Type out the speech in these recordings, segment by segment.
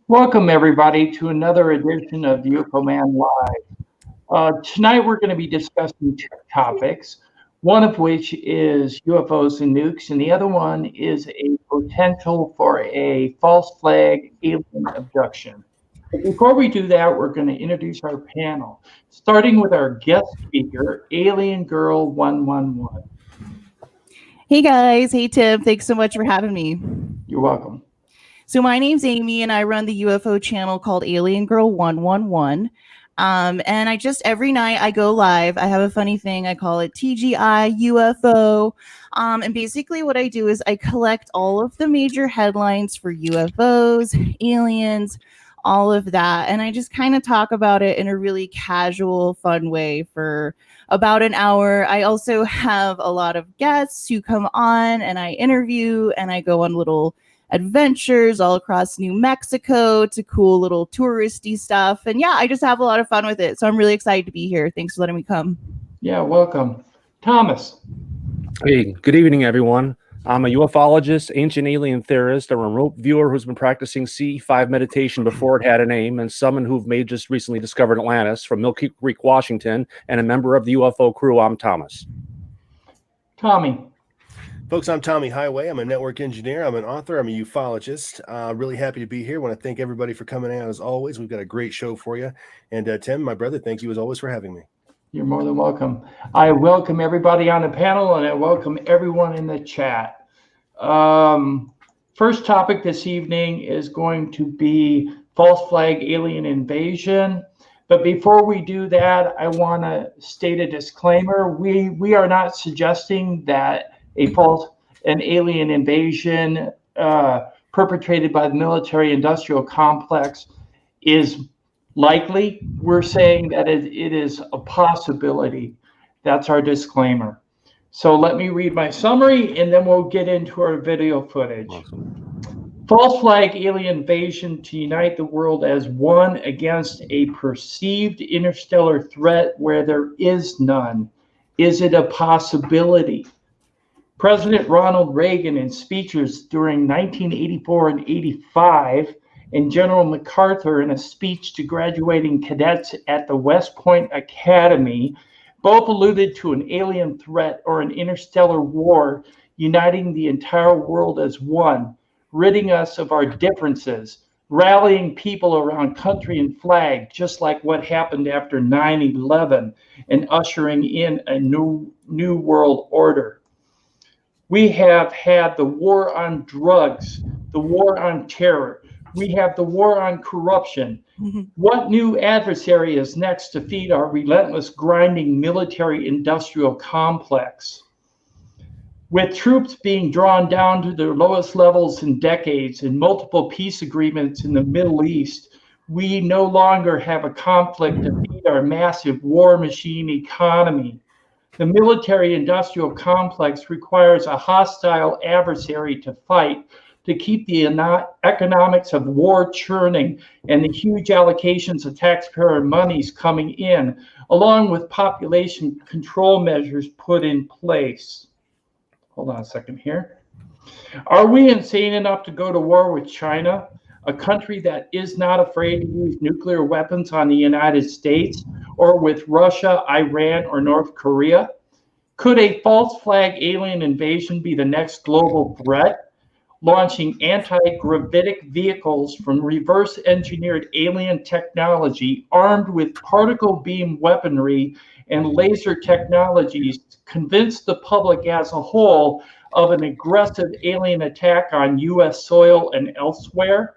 Welcome, everybody, to another edition of UFO Man Live. Tonight, we're going to be discussing two topics, one of which is UFOs and nukes, and the other one is a potential for a false flag alien abduction. But before we do that, we're going to introduce our panel, starting with our guest speaker, Alien Girl 111. Hey, guys. Hey, Tim. Thanks so much for having me. You're welcome. So my name's Amy, and I run the UFO channel called Alien Girl 111. And every night I go live. I have a funny thing. I call it TGI UFO. And basically what I do is I collect all of the major headlines for UFOs, aliens, all of that. And I just kind of talk about it in a really casual, fun way for about an hour. I also have a lot of guests who come on and I interview, and I go on little adventures all across New Mexico to cool little touristy stuff. And yeah, I just have a lot of fun with it. So I'm really excited to be here. Thanks for letting me come. Yeah, welcome. Thomas. Hey, good evening, everyone. I'm a ufologist, ancient alien theorist, a remote viewer who's been practicing C5 meditation before it had a name, and someone who may just recently discovered Atlantis from Mill Creek, Washington, and a member of the UFO crew. I'm Thomas. Tommy. Folks, I'm Tommy Highway. I'm a network engineer. I'm an author. I'm a ufologist. Really happy to be here. I want to thank everybody for coming out as always. We've got a great show for you. And Tim, my brother, thank you as always for having me. You're more than welcome. I welcome everybody on the panel, and I welcome everyone in the chat. First topic this evening is going to be false flag alien invasion. But before we do that, I want to state a disclaimer. We are not suggesting that an alien invasion perpetrated by the military-industrial complex is likely. We're saying that it is a possibility. That's our disclaimer. So let me read my summary, and then we'll get into our video footage. Awesome. False flag alien invasion to unite the world as one against a perceived interstellar threat where there is none. Is it a possibility? President Ronald Reagan, in speeches during 1984 and 85, and General MacArthur in a speech to graduating cadets at the West Point Academy, both alluded to an alien threat or an interstellar war uniting the entire world as one, ridding us of our differences, rallying people around country and flag, just like what happened after 9/11, and ushering in a new world order. We have had the war on drugs, the war on terror. We have the war on corruption. Mm-hmm. What new adversary is next to feed our relentless, grinding military-industrial complex? With troops being drawn down to their lowest levels in decades and multiple peace agreements in the Middle East, we no longer have a conflict to feed our massive war machine economy. The military-industrial complex requires a hostile adversary to fight to keep the economics of war churning and the huge allocations of taxpayer monies coming in, along with population control measures put in place. Hold on a second here. Are we insane enough to go to war with China, a country that is not afraid to use nuclear weapons on the United States, or with Russia, Iran, or North Korea? Could a false flag alien invasion be the next global threat, launching anti-gravitic vehicles from reverse-engineered alien technology armed with particle beam weaponry and laser technologies to convince the public as a whole of an aggressive alien attack on U.S. soil and elsewhere?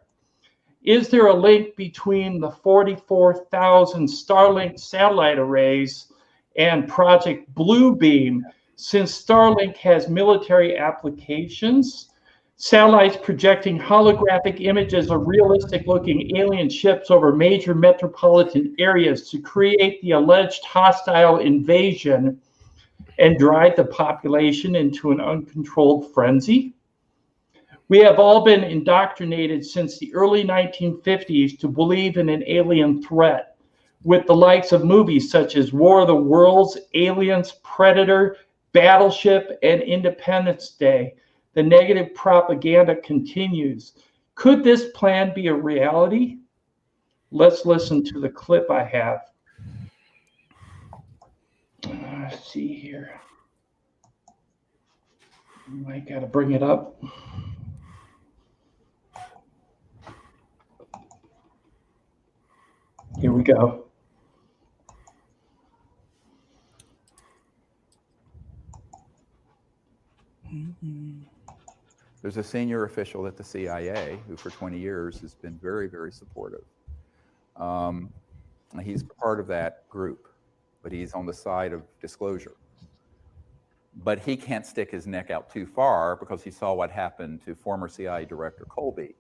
Is there a link between the 44,000 Starlink satellite arrays and Project Bluebeam, since Starlink has military applications? Satellites projecting holographic images of realistic-looking alien ships over major metropolitan areas to create the alleged hostile invasion and drive the population into an uncontrolled frenzy? We have all been indoctrinated since the early 1950s to believe in an alien threat, with the likes of movies such as War of the Worlds, Aliens, Predator, Battleship, and Independence Day. The negative propaganda continues. Could this plan be a reality? Let's listen to the clip I have. Let's see here. I got to bring it up. Here we go. There's a senior official at the CIA who for 20 years has been very, very supportive. He's part of that group, but he's on the side of disclosure. But he can't stick his neck out too far because he saw what happened to former CIA Director Colby.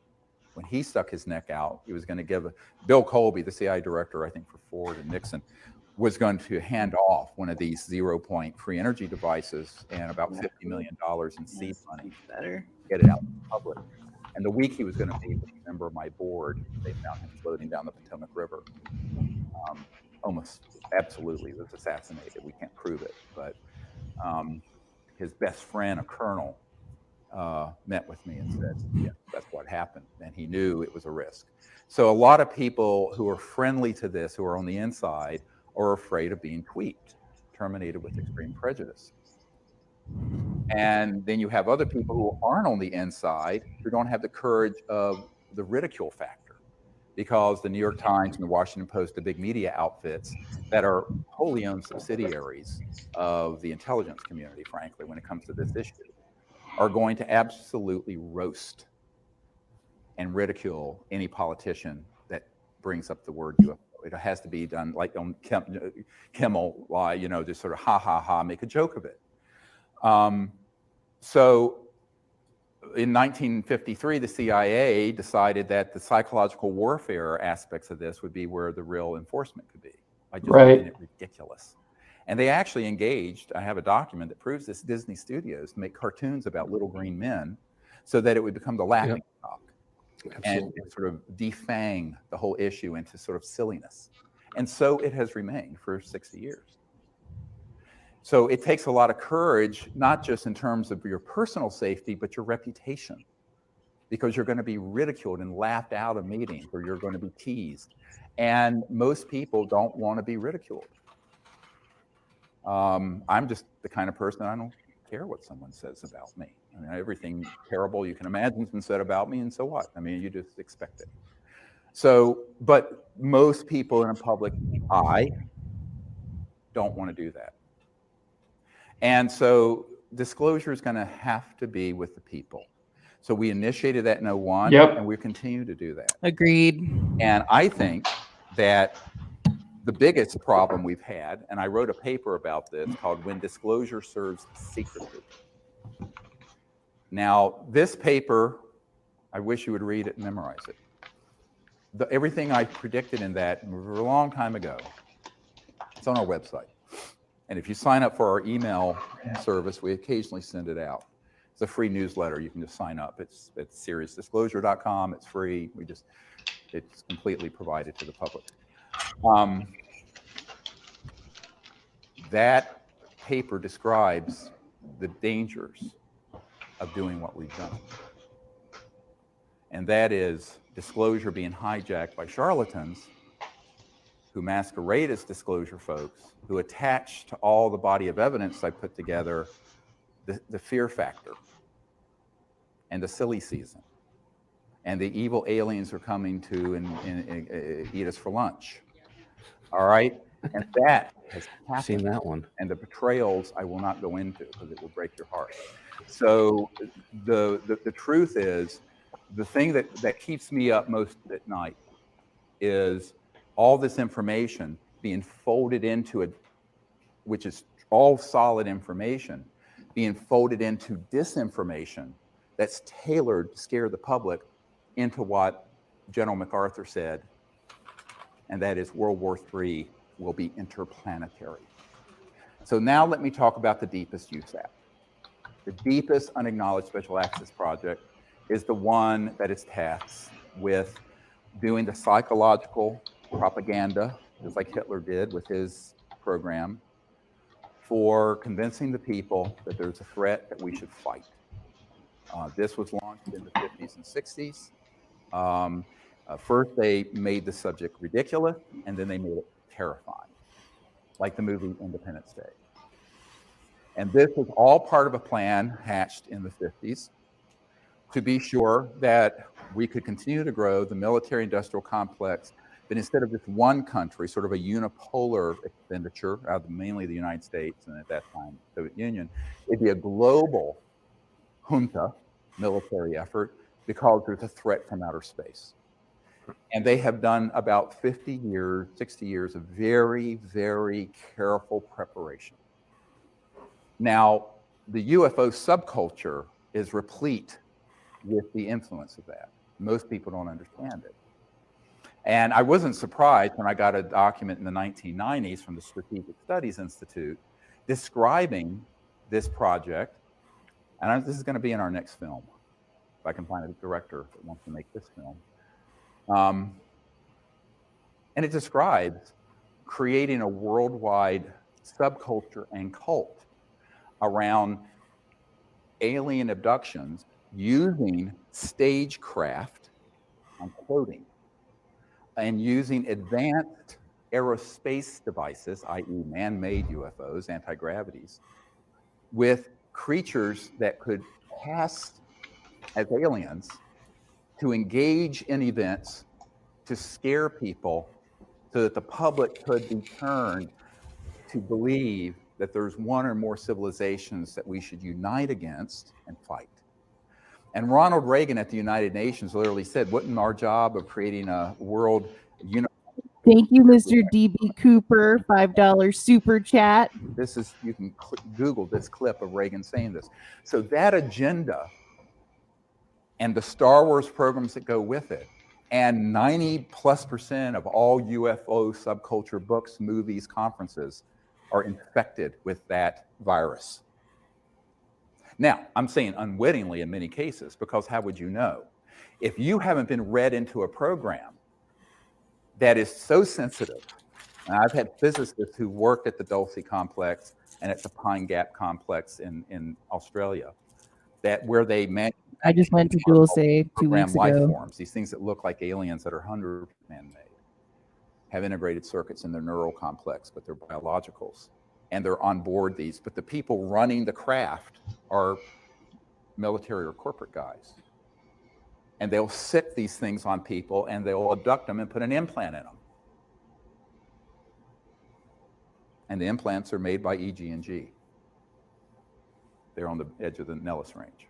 When he stuck his neck out, he was going to give Bill Colby, the CIA director, I think for Ford and Nixon, was going to hand off one of these 0-point free energy devices and about $50 million in seed money to get it out to the public. And the week he was going to be a member of my board, they found him floating down the Potomac River. Almost absolutely was assassinated. We can't prove it, but his best friend, a colonel, met with me and said, yeah, that's what happened. And he knew it was a risk. So a lot of people who are friendly to this, who are on the inside, are afraid of being tweaked, terminated with extreme prejudice. And then you have other people who aren't on the inside who don't have the courage of the ridicule factor, because the New York Times and the Washington Post, the big media outfits that are wholly owned subsidiaries of the intelligence community, frankly, when it comes to this issue, are going to absolutely roast and ridicule any politician that brings up the word UFO. It has to be done like on Kimmel, you know, just sort of ha, ha, ha, make a joke of it. So in 1953, the CIA decided that the psychological warfare aspects of this would be where the real enforcement could be, by just making it ridiculous. And they actually engaged, I have a document that proves this, Disney Studios, to make cartoons about little green men so that it would become the laughing stock. And sort of defang the whole issue into sort of silliness. And so it has remained for 60 years. So it takes a lot of courage, not just in terms of your personal safety, but your reputation, because you're going to be ridiculed and laughed out of meetings, or you're going to be teased. And most people don't want to be ridiculed. I'm just the kind of person, I don't care what someone says about me. I mean, everything terrible you can imagine has been said about me, and so what? I mean, you just expect it. So, but most people in a public eye don't want to do that. And so disclosure is going to have to be with the people. So we initiated that in 01, and we continue to do that. Agreed. And I think that the biggest problem we've had, and I wrote a paper about this called When Disclosure Serves Secrecy. Now, this paper, I wish you would read it and memorize it. Everything I predicted in that a long time ago, it's on our website. And if you sign up for our email service, we occasionally send it out. It's a free newsletter. You can just sign up. It's seriousdisclosure.com. It's free. It's completely provided to the public. That paper describes the dangers of doing what we've done. And that is disclosure being hijacked by charlatans who masquerade as disclosure folks, who attach to all the body of evidence I put together the fear factor and the silly season and the evil aliens are coming to and eat us for lunch. All right? And that has happened. Seen that one. And the betrayals I will not go into because it will break your heart. So the truth is, the thing that keeps me up most at night is all this information being folded into which is all solid information, being folded into disinformation that's tailored to scare the public into what General MacArthur said, and that is World War III will be interplanetary. So now let me talk about the deepest USAP. The deepest unacknowledged special access project is the one that is tasked with doing the psychological propaganda, just like Hitler did with his program, for convincing the people that there's a threat that we should fight. This was launched in the 50s and 60s. First, they made the subject ridiculous, and then they made it terrifying, like the movie Independence Day. And this was all part of a plan hatched in the 50s to be sure that we could continue to grow the military-industrial complex, but instead of just one country, sort of a unipolar expenditure out of mainly the United States and at that time the Soviet Union, it'd be a global junta military effort because there's a threat from outer space. And they have done about 50 years, 60 years of very, very careful preparation. Now, the UFO subculture is replete with the influence of that. Most people don't understand it. And I wasn't surprised when I got a document in the 1990s from the Strategic Studies Institute describing this project. And this is going to be in our next film, if I can find a director that wants to make this film. And it describes creating a worldwide subculture and cult around alien abductions using stagecraft, I'm quoting, and using advanced aerospace devices, i.e. man-made UFOs, anti-gravities, with creatures that could pass as aliens to engage in events to scare people so that the public could be turned to believe that there's one or more civilizations that we should unite against and fight. And Ronald Reagan at the United Nations literally said, wouldn't our job of creating a world Thank you, Mr. DB Cooper, $5 super chat. This is, you can Google this clip of Reagan saying this. So that agenda and the Star Wars programs that go with it, and 90+% of all UFO subculture books, movies, conferences are infected with that virus. Now, I'm saying unwittingly in many cases, because how would you know? If you haven't been read into a program that is so sensitive, and I've had physicists who worked at the Dulce complex and at the Pine Gap complex in Australia, that where they I just went to Dulce 2 weeks life ago. forms, these things that look like aliens that are 100% man-made, have integrated circuits in their neural complex, but they're biologicals. And they're on board these, but the people running the craft are military or corporate guys. And they'll sick these things on people and they'll abduct them and put an implant in them. And the implants are made by EG&G. They're on the edge of the Nellis Range.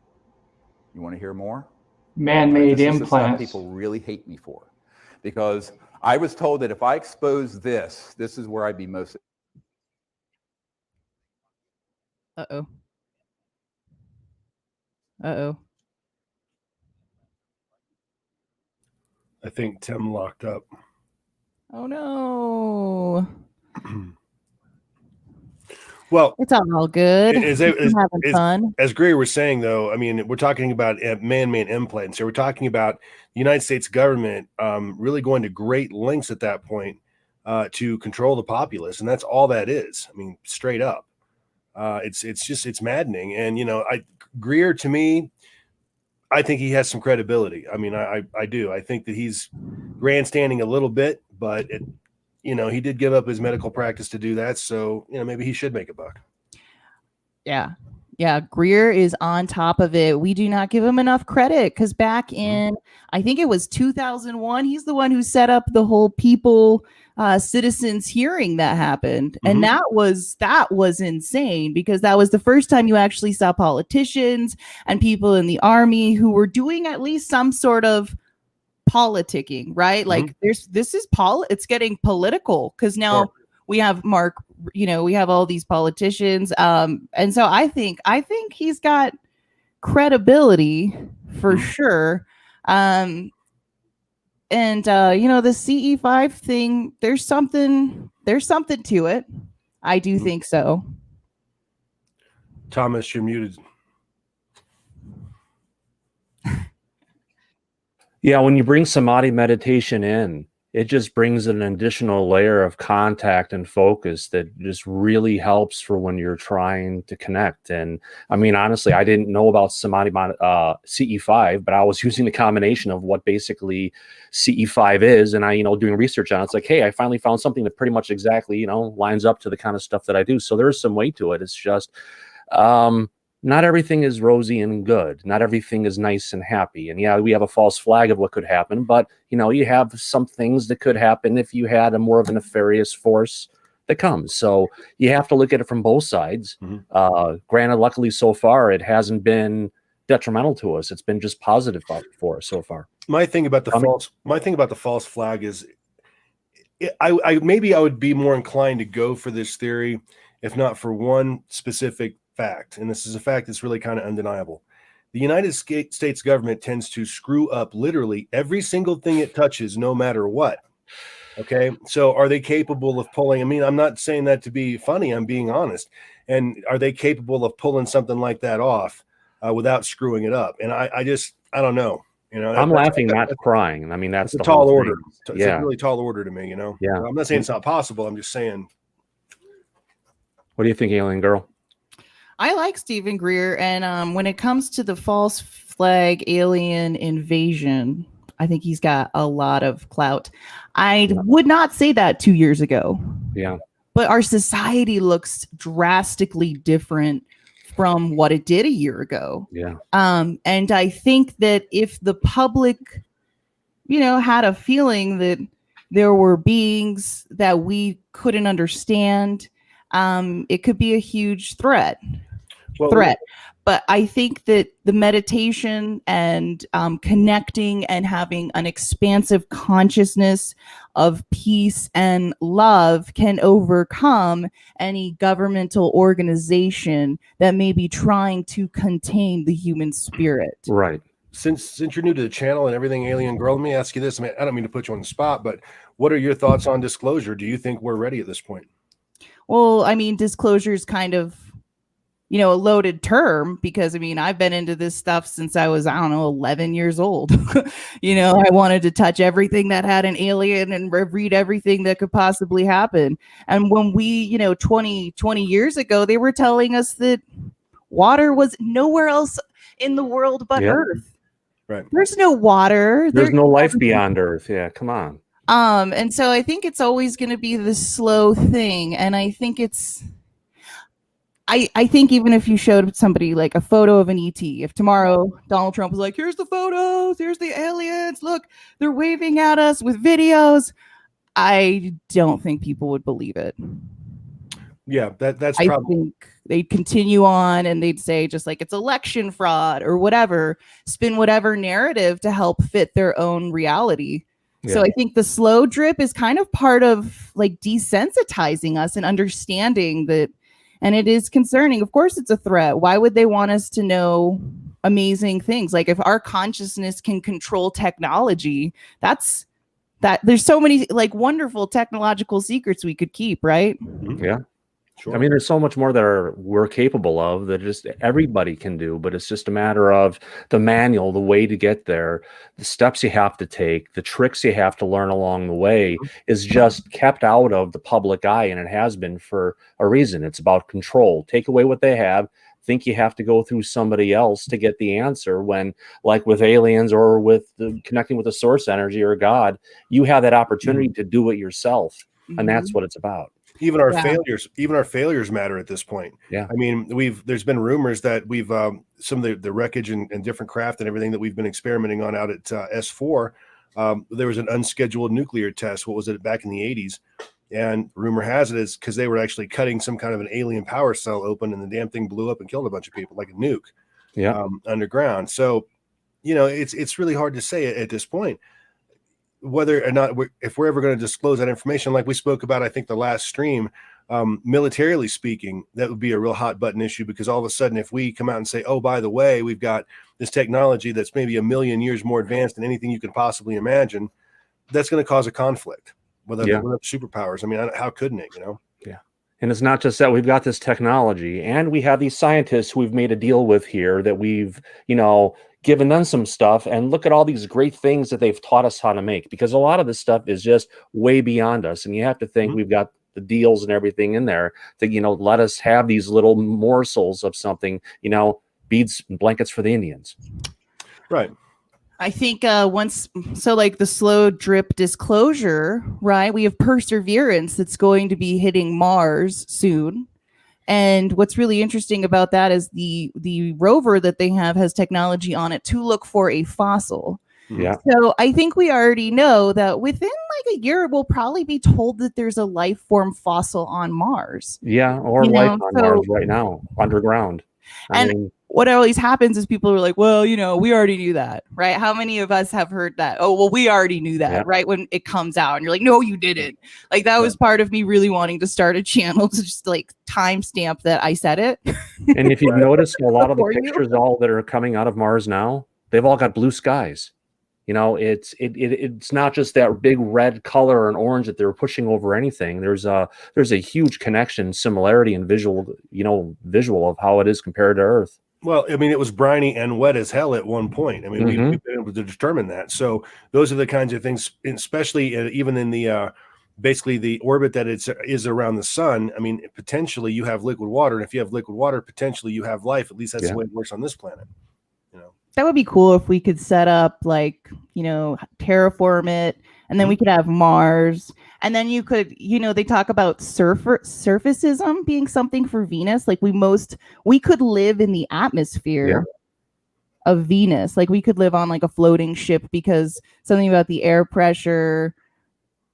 You want to hear more? Man-made This is the stuff implants. people really hate me for. Because I was told that if I expose this, this is where I'd be most. Uh-oh. Uh-oh. I think Tim locked up. Oh, no. Well, It's all good. He's having fun. As Greer was saying, though, I mean, we're talking about man-made implants. So we're talking about the United States government really going to great lengths at that point to control the populace. And that's all that is. I mean, straight up. It's maddening. And, you know, Greer, to me, I think he has some credibility. I mean, I do. I think that he's grandstanding a little bit, but you know, he did give up his medical practice to do that. So, you know, maybe he should make a buck. Yeah. Yeah. Greer is on top of it. We do not give him enough credit because back in, I think it was 2001, he's the one who set up the whole people citizens hearing that happened. And that was insane because that was the first time you actually saw politicians and people in the army who were doing at least some sort of politicking, right? Like it's getting political because now we have Mark, you know, we have all these politicians. And so I think he's got credibility for sure. And you know, the CE5 thing, there's something to it. I do think so. Thomas, you're muted. Yeah, when you bring samadhi meditation in, it just brings an additional layer of contact and focus that just really helps for when you're trying to connect. And I mean, honestly, I didn't know about CE5, but I was using the combination of what basically CE5 is. And I, doing research on it, it's like, hey, I finally found something that pretty much exactly, lines up to the kind of stuff that I do. So there's some weight to it. It's just, not everything is rosy and good. Not everything is nice and happy. And yeah, we have a false flag of what could happen, but you have some things that could happen if you had a more of a nefarious force that comes. So you have to look at it from both sides. Granted, luckily so far, it hasn't been detrimental to us. It's been just positive for us so far. My thing about the false flag is I maybe I would be more inclined to go for this theory if not for one specific fact, and this is a fact that's really kind of undeniable. The United States government tends to screw up literally every single thing it touches, no matter what. Okay, so are they capable of pulling? I mean, I'm not saying that to be funny. I'm being honest. And are they capable of pulling something like that off without screwing it up? And I don't know. I'm laughing, not crying. I mean, that's a the tall whole order. thing. It's a really tall order to me. Yeah. I'm not saying it's not possible. I'm just saying. What do you think, Alien Girl? I like Stephen Greer, and when it comes to the false flag alien invasion, I think he's got a lot of clout. I would not say that 2 years ago. Yeah. But our society looks drastically different from what it did a year ago. Yeah. And I think that if the public, had a feeling that there were beings that we couldn't understand, it could be a huge threat. But I think that the meditation and connecting and having an expansive consciousness of peace and love can overcome any governmental organization that may be trying to contain the human spirit. Right. Since you're new to the channel and everything, Alien Girl, let me ask you this. I mean, I don't mean to put you on the spot, but what are your thoughts on disclosure? Do you think we're ready at this point? Well, I mean, disclosure is kind of, a loaded term because, I've been into this stuff since I was, 11 years old. I wanted to touch everything that had an alien and read everything that could possibly happen. And when we, 20 years ago, they were telling us that water was nowhere else in the world but Earth. Right. There's no water. There's no life beyond Earth. Yeah, come on. And so I think it's always going to be this slow thing. And I think I think even if you showed somebody like a photo of an ET, if tomorrow Donald Trump was like, here's the photos, here's the aliens, look, they're waving at us with videos, I don't think people would believe it. Yeah, that's I think they'd continue on and they'd say just like it's election fraud or whatever, spin whatever narrative to help fit their own reality. Yeah. So I think the slow drip is kind of part of like desensitizing us and understanding that. And it is concerning. Of course, it's a threat. Why would they want us to know amazing things? Like if our consciousness can control technology, there's so many like wonderful technological secrets we could keep, right? Yeah. Sure. I mean, there's so much more that we're capable of that just everybody can do, but it's just a matter of the manual, the way to get there, the steps you have to take, the tricks you have to learn along the way is just kept out of the public eye, and it has been for a reason. It's about control. Take away what they have, think you have to go through somebody else to get the answer when, like with aliens or with connecting with the source energy or God, you have that opportunity to do it yourself, and that's what it's about. Even our failures matter at this point. Yeah. I mean, there's been rumors that we've some of the wreckage and different craft and everything that we've been experimenting on out at S4. There was an unscheduled nuclear test. What was it back in the 80s? And rumor has it is because they were actually cutting some kind of an alien power cell open, and the damn thing blew up and killed a bunch of people like a nuke. Yeah. Underground. So, it's really hard to say at this point whether or not if we're ever going to disclose that information, like we spoke about, I think the last stream, militarily speaking, that would be a real hot button issue, because all of a sudden, if we come out and say, oh, by the way, we've got this technology that's maybe 1 million years more advanced than anything you can possibly imagine, that's going to cause a conflict with other superpowers. I mean, how couldn't it, Yeah. And it's not just that we've got this technology and we have these scientists who we've made a deal with here that we've, giving them some stuff, and look at all these great things that they've taught us how to make, because a lot of this stuff is just way beyond us. And you have to think we've got the deals and everything in there to, let us have these little morsels of something, beads and blankets for the Indians. Right. I think like the slow drip disclosure, right? We have Perseverance that's going to be hitting Mars soon. And what's really interesting about that is the rover that they have has technology on it to look for a fossil. Yeah. So I think we already know that within like a year, we'll probably be told that there's a life form fossil on Mars. Yeah, or life on Mars right now, underground. I mean, what always happens is people are like, well, we already knew that, right? How many of us have heard that? Oh, well, we already knew that, right? When it comes out and you're like, no, you didn't. Like that was part of me really wanting to start a channel to just like timestamp that I said it. And if you've noticed, a lot of the pictures all that are coming out of Mars now, they've all got blue skies. It's not just that big red color and orange that they're pushing over anything. There's a huge connection, similarity, and visual of how it is compared to Earth. Well, I mean, it was briny and wet as hell at one point. I mean, we've been able to determine that. So those are the kinds of things, especially even in the basically the orbit that is around the sun. I mean, potentially you have liquid water, and if you have liquid water, potentially you have life. At least that's the way it works on this planet. That would be cool if we could set up like, terraform it, and then we could have Mars, and then you could, they talk about surfacism being something for Venus. Like we could live in the atmosphere of Venus. Like we could live on like a floating ship, because something about the air pressure,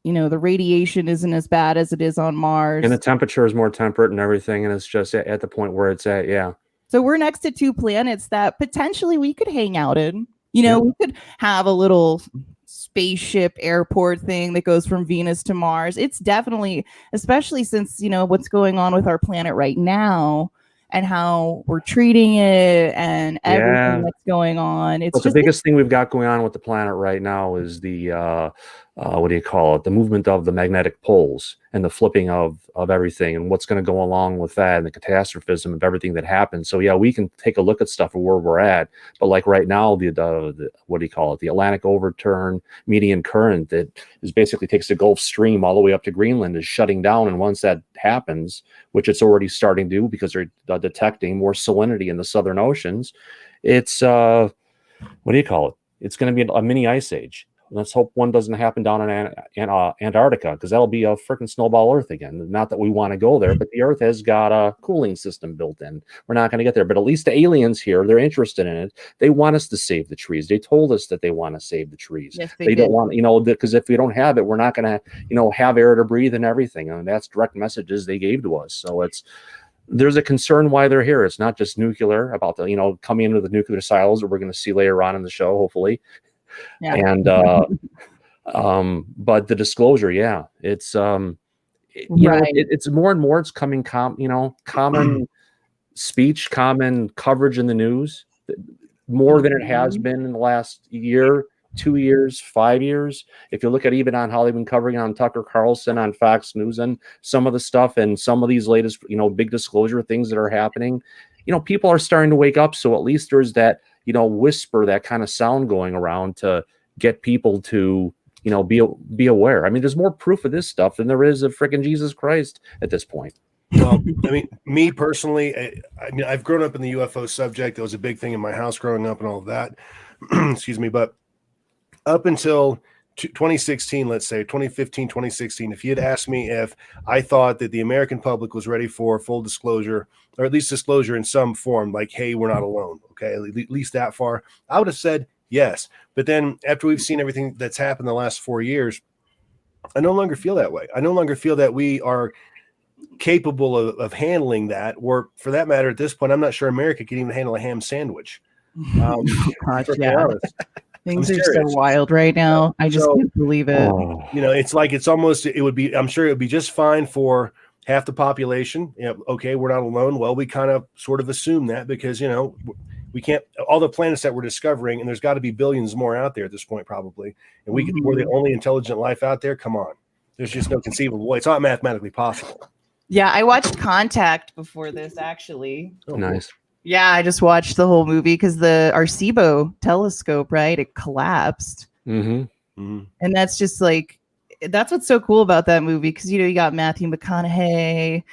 the radiation isn't as bad as it is on Mars. And the temperature is more temperate and everything. And it's just at the point where it's at. Yeah. So we're next to two planets that potentially we could hang out in. We could have a little spaceship airport thing that goes from Venus to Mars. It's definitely, especially since, what's going on with our planet right now and how we're treating it and everything that's going on. It's the biggest thing we've got going on with the planet right now is the the movement of the magnetic poles and the flipping of everything, and what's going to go along with that, and the catastrophism of everything that happens. So yeah, we can take a look at stuff of where we're at, but like right now, the Atlantic overturn median current that is basically takes the Gulf Stream all the way up to Greenland is shutting down, and once that happens, which it's already starting to do because they're detecting more salinity in the southern oceans, it's it's going to be a mini ice age. Let's hope one doesn't happen down in Antarctica, because that'll be a freaking snowball Earth again. Not that we want to go there, but the Earth has got a cooling system built in. We're not going to get there. But at least the aliens here, they're interested in it. They want us to save the trees. They told us that they want to save the trees. Yes, they don't want, because if we don't have it, we're not going to, have air to breathe and everything. And that's direct messages they gave to us. So there's a concern why they're here. It's not just nuclear, about the, coming into the nuclear silos that we're going to see later on in the show, hopefully. Yeah. And but the disclosure, it's it's more and more, it's coming common speech, common coverage in the news, more than it has been in the last year, 2 years, 5 years. If you look at even on how they've been covering on Tucker Carlson, on Fox News, and some of the stuff, and some of these latest big disclosure things that are happening, people are starting to wake up. So at least there's that whisper, that kind of sound going around to get people to, be aware. I mean, there's more proof of this stuff than there is of freaking Jesus Christ at this point. Well, I mean, me personally, I've grown up in the UFO subject. It was a big thing in my house growing up and all of that. Excuse me. But up until 2016, let's say 2015, 2016, if you had asked me if I thought that the American public was ready for full disclosure, or at least disclosure in some form, like, hey, we're not alone, okay, at least that far, I would have said yes. But then after we've seen everything that's happened the last 4 years, I no longer feel that way. I no longer feel that we are capable of handling that, or for that matter, at this point, I'm not sure America can even handle a ham sandwich. Things are so wild right now. I just can't believe it. It's like it would be, I'm sure it would be just fine for half the population. Okay, we're not alone. Well, we kind of sort of assume that because, we can't, all the planets that we're discovering, and there's got to be billions more out there at this point, probably. And we're the only intelligent life out there. Come on. There's just no conceivable way. It's not mathematically possible. Yeah, I watched Contact before this, actually. Oh, nice. Yeah, I just watched the whole movie because the Arecibo telescope, right? It collapsed. Mm-hmm. Mm-hmm. And that's just like, that's what's so cool about that movie. Cause you got Matthew McConaughey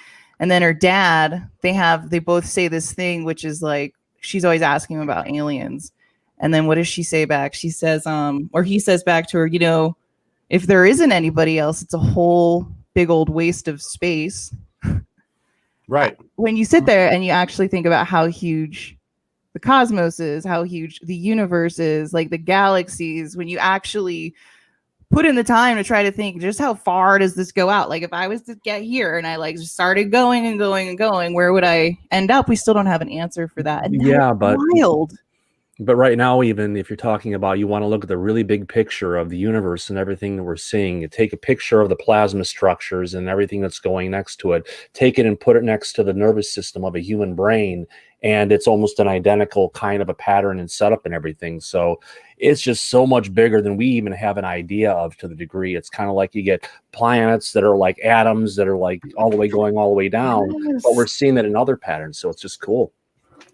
and then her dad, they both say this thing, which is like, she's always asking him about aliens. And then what does she say back? She says, or he says back to her, if there isn't anybody else, it's a whole big old waste of space. Right. When you sit there and you actually think about how huge the cosmos is, how huge the universe is, like the galaxies, when you actually put in the time to try to think just how far does this go out? Like if I was to get here and I like just started going and going and going, where would I end up? We still don't have an answer for that. And Yeah, but wild. But right now, even if you're talking about, you want to look at the really big picture of the universe and everything that we're seeing, you take a picture of the plasma structures and everything that's going next to it, take it and put it next to the nervous system of a human brain, and it's almost an identical kind of a pattern and setup and everything. So it's just so much bigger than we even have an idea of, to the degree. It's kind of like you get planets that are like atoms that are like all the way going all the way down, Yes. but we're seeing that in other patterns. So it's just cool.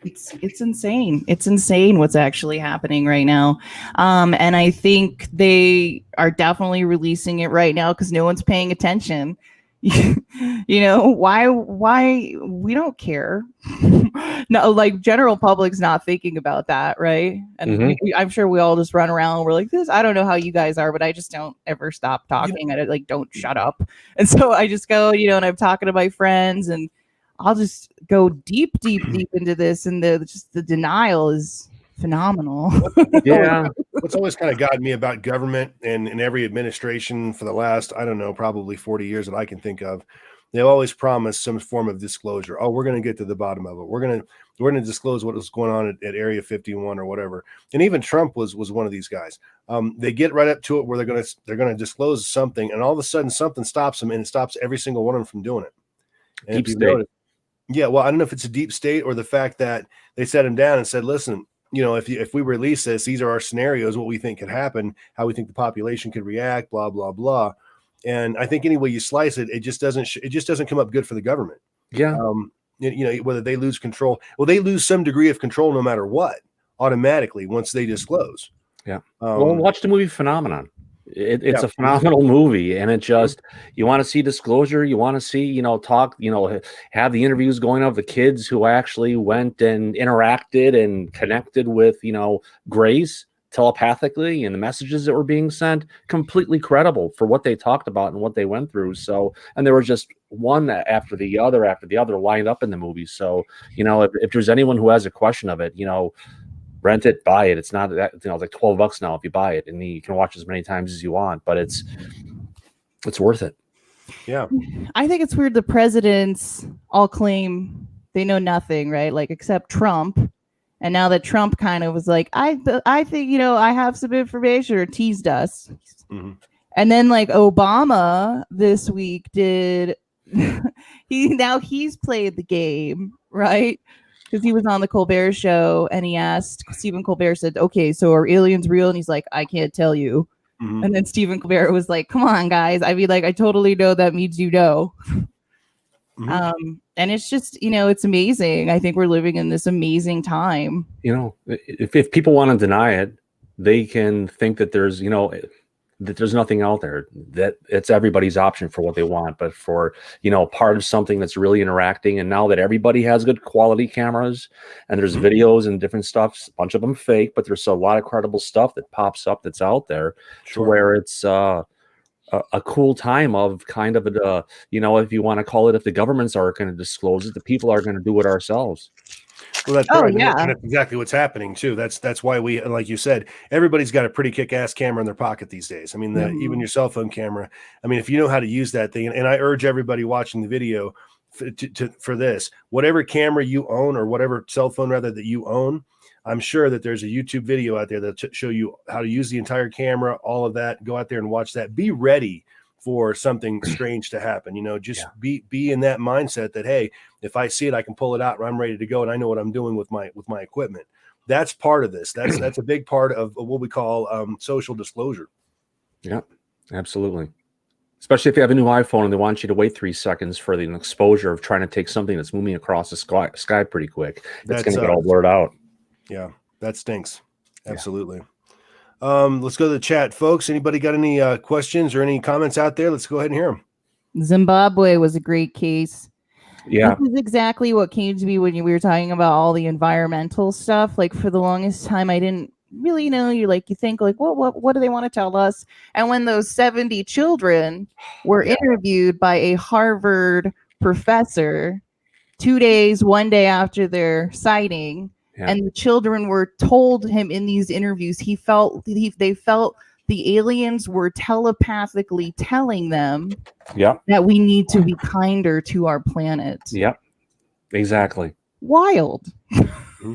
It's insane. It's insane what's actually happening right now. And I think they are definitely releasing it right now because no one's paying attention. Why we don't care. No, like general public's not thinking about that, right? And I'm sure we all just run around and we're like this. I don't know how you guys are, but I just don't ever stop talking. I like don't shut up. And so I just go, and I'm talking to my friends and I'll just go deep into this, and the denial is phenomenal. Yeah. What's always kind of gotten me about government and in every administration for the last, I don't know, probably 40 years that I can think of, they've always promised some form of disclosure. Oh, we're going to get to the bottom of it. We're going to disclose what was going on at Area 51 or whatever. And even Trump was one of these guys. They get right up to it where they're going to disclose something, and all of a sudden something stops them, and it stops every single one of them from doing it. And Deep state. Yeah, well, I don't know if it's a deep state or the fact that they sat him down and said, listen, if we release this, these are our scenarios, what we think could happen, how we think the population could react, blah, blah, blah. And I think any way you slice it, it just doesn't come up good for the government. Yeah. Whether they lose control, well, they lose some degree of control no matter what, automatically once they disclose. Yeah. Well, watch the movie Phenomenon. It's a phenomenal movie, and it just, you want to see disclosure, you want to see, talk, have the interviews going of the kids who actually went and interacted and connected with, Grace telepathically, and the messages that were being sent, completely credible for what they talked about and what they went through. So, and there was just one after the other lined up in the movie. So, if there's anyone who has a question of it, rent it, buy it. It's not that, it's like $12 now if you buy it, and you can watch as many times as you want, but it's worth it. Yeah. I think it's weird the presidents all claim they know nothing, right? Like, except Trump. And now that Trump kind of was like, I think, I have some information, or teased us. Mm-hmm. And then like Obama this week did, he's played the game, right? Because he was on the Colbert Show and he asked, Stephen Colbert said, okay, so are aliens real? And he's like, I can't tell you. Mm-hmm. And then Stephen Colbert was like, come on, guys. I mean, like, I totally know that means Mm-hmm. And it's just, it's amazing. I think we're living in this amazing time. If people want to deny it, they can think that there's, that there's nothing out there, that it's everybody's option for what they want. But for, part of something that's really interacting, and now that everybody has good quality cameras and there's videos and different stuff, a bunch of them fake, but there's a lot of credible stuff that pops up that's out there. Sure. To where it's a cool time of kind of if you want to call it, if the governments are going to disclose it, the people are going to do it ourselves. Well, that's right. Yeah. And that's exactly what's happening too. That's why we, like you said, everybody's got a pretty kick-ass camera in their pocket these days. I mean, even your cell phone camera. I mean, if you know how to use that thing, and I urge everybody watching the video for this, whatever camera you own, or whatever cell phone rather that you own, I'm sure that there's a YouTube video out there that show you how to use the entire camera, all of that. Go out there and watch that. Be ready for something strange to happen. Be in that mindset that, hey, if I see it, I can pull it out and I'm ready to go, and I know what I'm doing with my equipment. That's part of this. That's a big part of what we call social disclosure. Yeah, absolutely. Especially if you have a new iPhone and they want you to wait 3 seconds for the exposure of trying to take something that's moving across the sky pretty quick. That's going to get all blurred out. Yeah, that stinks. Absolutely. Let's go to the chat, folks. Anybody got any questions or any comments out there? Let's go ahead and hear them. Zimbabwe was a great case. Yeah. This is exactly what came to me when we were talking about all the environmental stuff. Like, for the longest time, I didn't really know. You think like, what do they want to tell us? And when those 70 children were interviewed by a Harvard professor 2 days, 1 day after their sighting, and the children were told him in these interviews, they felt the aliens were telepathically telling them that we need to be kinder to our planet. Yep, exactly. Wild.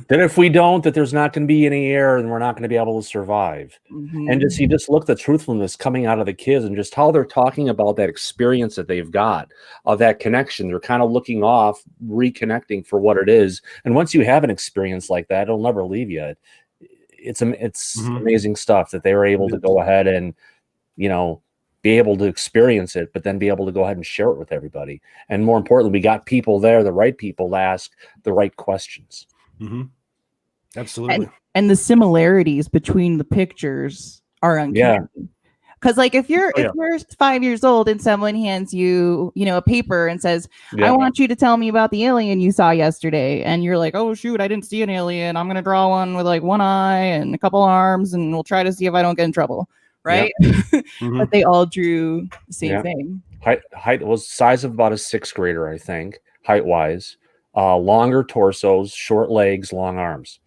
That if we don't, that there's not going to be any air and we're not going to be able to survive. And you just look at the truthfulness coming out of the kids and just how they're talking about that experience that they've got, of that connection. They're kind of looking off, reconnecting for what it is. And once you have an experience like that, it'll never leave you. It's amazing stuff that they were able to go ahead and, be able to experience it, but then be able to go ahead and share it with everybody. And more importantly, we got people there, the right people, to ask the right questions. Absolutely. And the similarities between the pictures are uncanny. Because if you're 5 years old and someone hands you, a paper and says, I want you to tell me about the alien you saw yesterday. And you're like, oh, shoot, I didn't see an alien. I'm going to draw one with one eye and a couple arms, and we'll try to see if I don't get in trouble. Right. But they all drew the same thing. Height was size of about a 6th grader, I think, height wise. Longer torsos, short legs, long arms.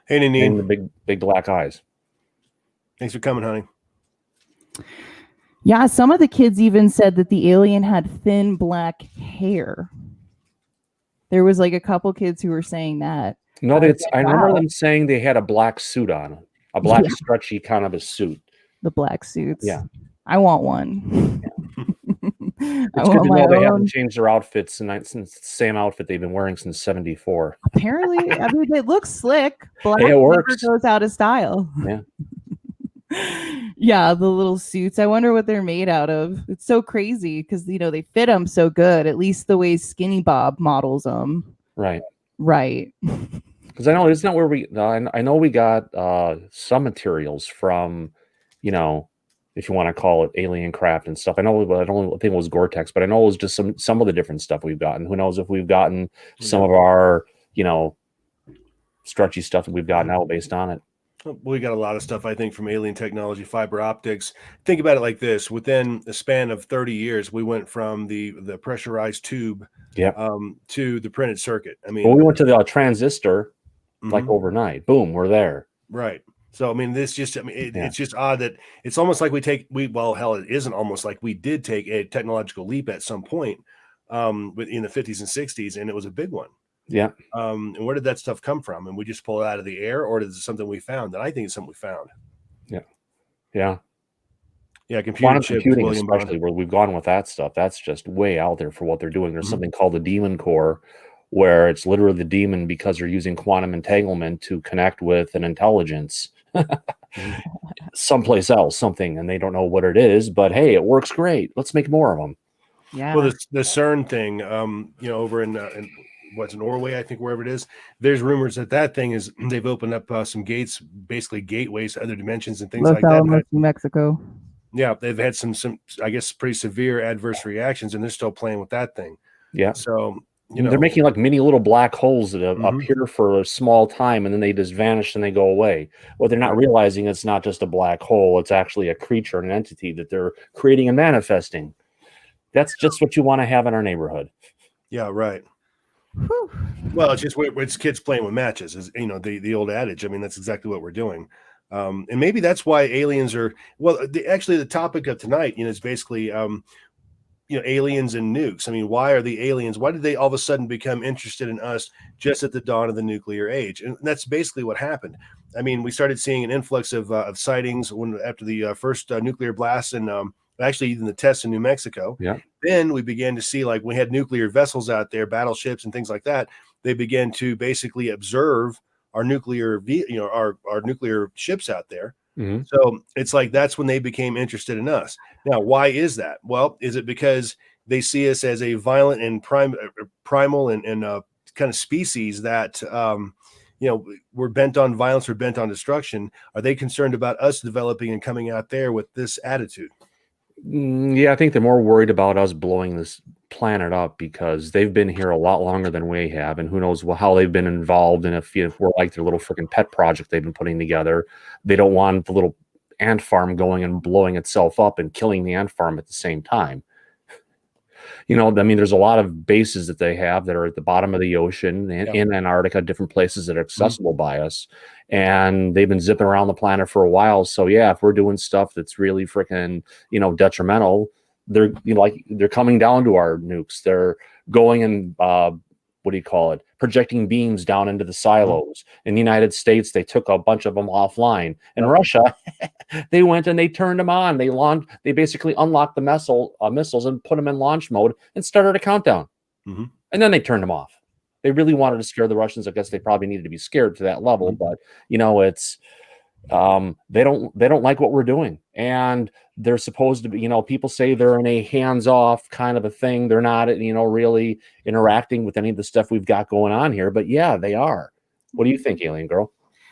Hey, Nene. And the big black eyes. Thanks for coming, honey. Yeah, some of the kids even said that the alien had thin black hair. There was a couple kids who were saying that. No, I remember them saying they had a black suit on, a black stretchy kind of a suit. The black suits. Yeah. I want one. It's good to know they haven't changed their outfits since the same outfit they've been wearing since '74. Apparently, it looks slick. Black it works. Never goes out of style. Yeah. Yeah, the little suits. I wonder what they're made out of. It's so crazy because they fit them so good. At least the way Skinny Bob models them. Right. Because I know it's not where I know we got some materials from, if you want to call it alien craft and stuff. I don't think it was Gore-Tex, but I know it was just some of the different stuff we've gotten. Who knows if we've gotten some of our, stretchy stuff that we've got now based on it. We got a lot of stuff, I think, from alien technology, fiber optics. Think about it like this. Within a span of 30 years, we went from the pressurized tube to the printed circuit. I mean, we went to the transistor overnight. Boom, we're there. Right. So, it's just odd that it's almost like it isn't almost like we did take a technological leap at some point in the 50s and 60s, and it was a big one. Yeah. And where did that stuff come from? And we just pull it out of the air, or is it something we found? And I think it's something we found. Yeah. Yeah. Yeah. Quantum computing, especially where we've gone with that stuff, that's just way out there for what they're doing. There's something called the demon core, where it's literally the demon because they're using quantum entanglement to connect with an intelligence someplace else, and they don't know what it is, but hey, it works great. Let's make more of them. Yeah. Well, the CERN thing, over in Norway, I think, wherever it is, there's rumors that thing is they've opened up some gates, basically gateways to other dimensions and things like that. New Mexico. Yeah, they've had some I guess pretty severe adverse reactions, and they're still playing with that thing. Yeah. So they're making mini little black holes that appear for a small time and then they just vanish and they go away. What they're not realizing, it's not just a black hole, it's actually a creature, an entity that they're creating and manifesting. That's just what you want to have in our neighborhood. Yeah, right. Whew. Well, it's just it's kids playing with matches, is the old adage. That's exactly what we're doing. And maybe that's why aliens are actually the topic of tonight, is basically aliens and nukes. Why are the aliens? Why did they all of a sudden become interested in us just at the dawn of the nuclear age? And that's basically what happened. We started seeing an influx of sightings after the first nuclear blast, and actually even the tests in New Mexico. Yeah. Then we began to see, we had nuclear vessels out there, battleships and things like that. They began to basically observe our nuclear, our nuclear ships out there. Mhm. So it's like that's when they became interested in us. Now, why is that? Well, is it because they see us as a violent and primal and kind of species that we're bent on violence, we're bent on destruction? Are they concerned about us developing and coming out there with this attitude? Yeah, I think they're more worried about us blowing this planet up because they've been here a lot longer than we have, and who knows how they've been involved. And if we're like their little freaking pet project they've been putting together, they don't want the little ant farm going and blowing itself up and killing the ant farm at the same time. I mean, there's a lot of bases that they have that are at the bottom of the ocean in Antarctica, different places that are accessible by us. And they've been zipping around the planet for a while. So yeah, if we're doing stuff that's really freaking, detrimental, they're coming down to our nukes. They're going and projecting beams down into the silos. In the United States, they took a bunch of them offline. In Russia, they went and they turned them on. They basically unlocked the missiles and put them in launch mode and started a countdown. And then they turned them off. They really wanted to scare the Russians. I guess they probably needed to be scared to that level, but it's they don't like what we're doing, and they're supposed to be, people say they're in a hands-off kind of a thing. They're not, really interacting with any of the stuff we've got going on here, but yeah, they are. What do you think, Alien Girl?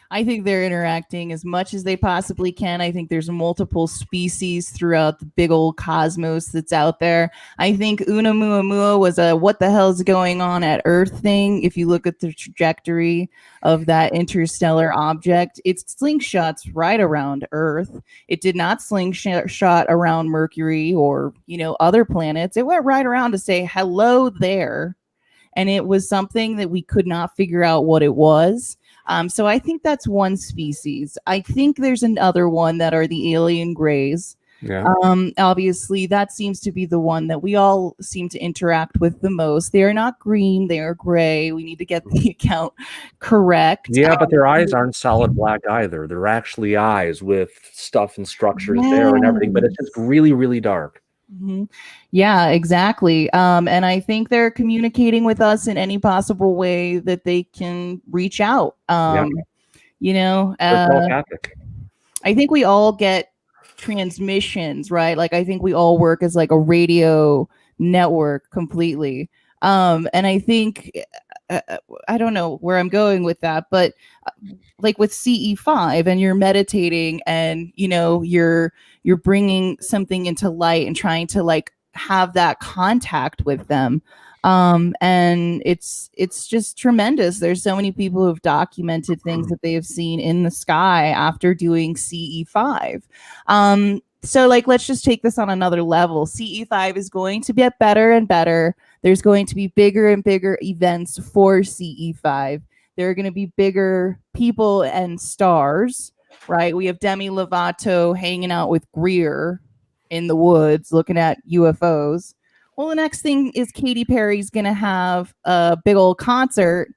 I think they're interacting as much as they possibly can. I think there's multiple species throughout the big old cosmos that's out there. I think Oumuamua was a what the hell's going on at Earth thing. If you look at the trajectory of that interstellar object, it slingshots right around Earth. It did not slingshot around Mercury or, other planets. It went right around to say hello there. And it was something that we could not figure out what it was. So I think that's one species. I think there's another one that are the alien grays. Yeah. Obviously, that seems to be the one that we all seem to interact with the most. They are not green; they are gray. We need to get the account correct. Yeah, but their eyes aren't solid black either. They're actually eyes with stuff and structures there and everything, but it's just really, really dark. Mm-hmm. Yeah, exactly. And I think they're communicating with us in any possible way that they can reach out. I think we all get transmissions, right? Like, I think we all work as like a radio network completely. And I think, I don't know where I'm going with that, but like with CE5 and you're meditating and, you're bringing something into light and trying to like have that contact with them. And it's just tremendous. There's so many people who have documented things that they have seen in the sky after doing CE5. So like, let's just take this on another level. CE5 is going to get better and better. There's going to be bigger and bigger events for CE5. There are going to be bigger people and stars, right? We have Demi Lovato hanging out with Greer in the woods looking at UFOs. Well, the next thing is Katy Perry's going to have a big old concert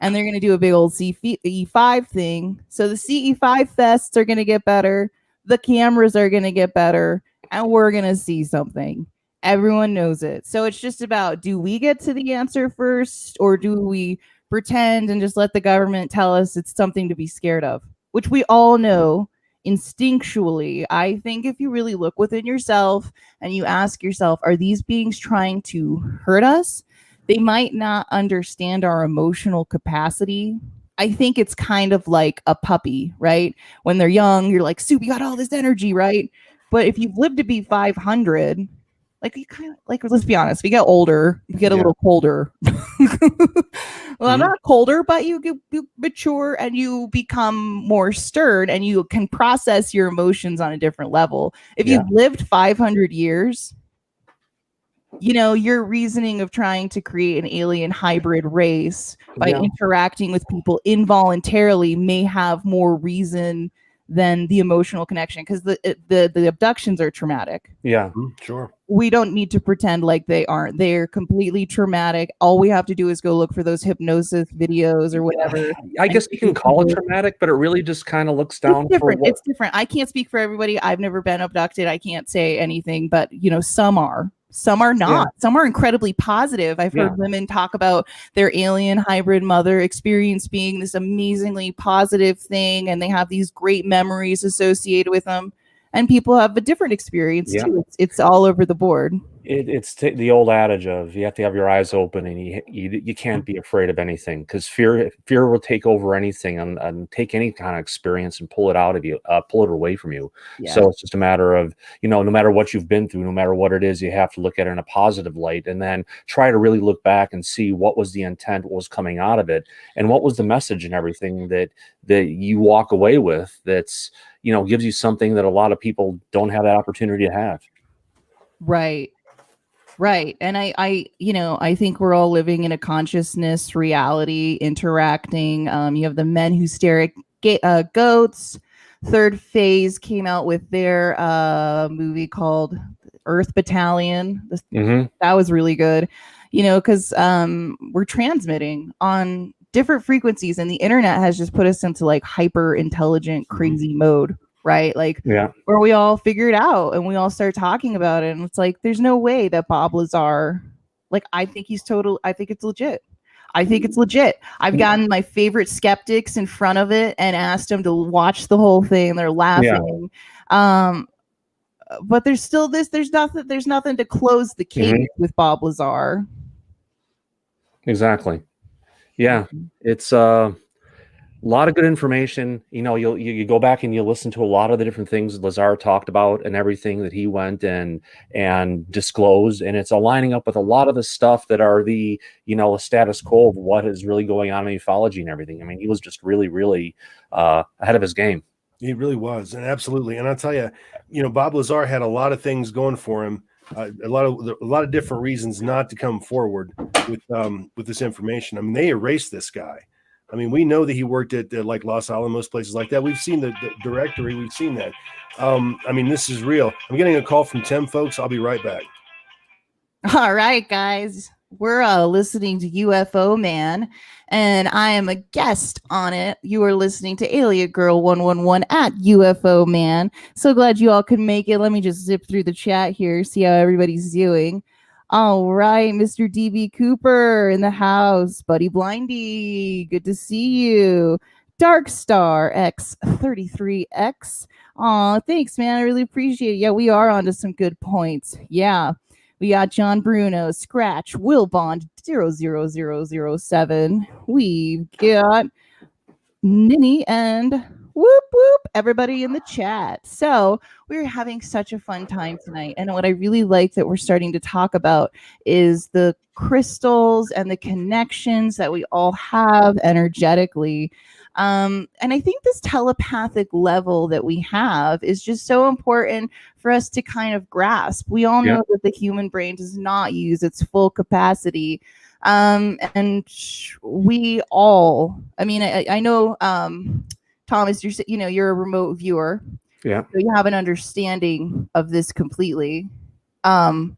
and they're going to do a big old CE5 thing. So the CE5 fests are going to get better. The cameras are going to get better and we're going to see something. Everyone knows it. So it's just about, do we get to the answer first or do we pretend and just let the government tell us it's something to be scared of, which we all know instinctually. I think if you really look within yourself and you ask yourself, are these beings trying to hurt us? They might not understand our emotional capacity. I think it's kind of like a puppy, right? When they're young, you're like, Soup, you got all this energy, right? But if you've lived to be 500, like you kind of like, let's be honest, we get older, you get a little colder. Well, not colder, but you mature and you become more stern and you can process your emotions on a different level. If you've lived 500 years, your reasoning of trying to create an alien hybrid race by interacting with people involuntarily may have more reason than the emotional connection, because the abductions are traumatic. Yeah, sure. We don't need to pretend like they aren't. They're completely traumatic. All we have to do is go look for those hypnosis videos or whatever. I guess you can call it traumatic, but it really just kind of looks down. It's different. I can't speak for everybody. I've never been abducted. I can't say anything, but some are. Some are not. Some are incredibly positive. I've heard women talk about their alien hybrid mother experience being this amazingly positive thing, and they have these great memories associated with them. And people have a different experience too. It's all over the board. It's the old adage of you have to have your eyes open, and you can't be afraid of anything, because fear will take over anything and take any kind of experience and pull it out of you, pull it away from you. So it's just a matter of, no matter what you've been through, no matter what it is, you have to look at it in a positive light, and then try to really look back and see what was the intent, what was coming out of it, and what was the message and everything that you walk away with. That's gives you something that a lot of people don't have that opportunity to have. Right. And I think we're all living in a consciousness reality, interacting. You have the men who stare at goats. Third Phase came out with their movie called Earth Battalion. That was really good, because we're transmitting on different frequencies, and the internet has just put us into like hyper intelligent, crazy mode. Right. Like where we all figure it out and we all start talking about it. And it's like, there's no way that Bob Lazar, like, I think it's legit. I've gotten my favorite skeptics in front of it and asked them to watch the whole thing. They're laughing. But there's still there's nothing to close the case with Bob Lazar. Exactly. Yeah. It's a lot of good information. You go back and you listen to a lot of the different things Lazar talked about and everything that he went and disclosed, and it's aligning up with a lot of the stuff that are the status quo of what is really going on in ufology and everything. I mean, he was just really, really ahead of his game. He really was, and absolutely. And I'll tell you, Bob Lazar had a lot of things going for him, a lot of different reasons not to come forward with this information. I mean, they erased this guy. I mean, we know that he worked at like Los Alamos, places like that. We've seen the directory. We've seen that. I mean, this is real. I'm getting a call from Tim, folks. I'll be right back. All right, guys. We're listening to UFO Man, and I am a guest on it. You are listening to Alien Girl 111 at UFO Man. So glad you all could make it. Let me just zip through the chat here, see how everybody's doing. All right, Mr. DB Cooper in the house. Buddy Blindy, good to see you. Darkstar X33X. Aw, thanks, man. I really appreciate it. Yeah, we are onto some good points. Yeah. We got John Bruno, Scratch, Will Bond 00007. We've got Ninny and whoop whoop, everybody in the chat. So we're having such a fun time tonight. And what I really like that we're starting to talk about is the crystals and the connections that we all have energetically. And I think this telepathic level that we have is just so important for us to kind of grasp. We all know that the human brain does not use its full capacity. And we all, I mean, I know, Thomas, you're a remote viewer. Yeah. So you have an understanding of this completely. And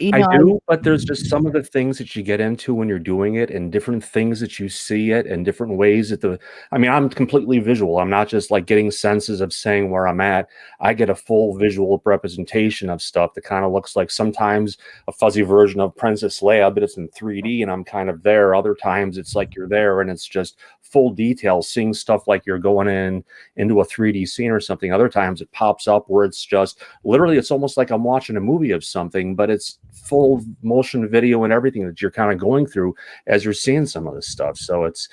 I do, but there's just some of the things that you get into when you're doing it, and different things that you see it in different ways that I'm completely visual. I'm not just like getting senses of saying where I'm at. I get a full visual representation of stuff that kind of looks like sometimes a fuzzy version of Princess Leia, but it's in 3D and I'm kind of there. Other times it's like you're there and it's just full detail, seeing stuff like you're going into a 3D scene or something. Other times it pops up where it's just literally, it's almost like I'm watching a movie of something, but it's full motion video and everything that you're kind of going through as you're seeing some of this stuff. So it's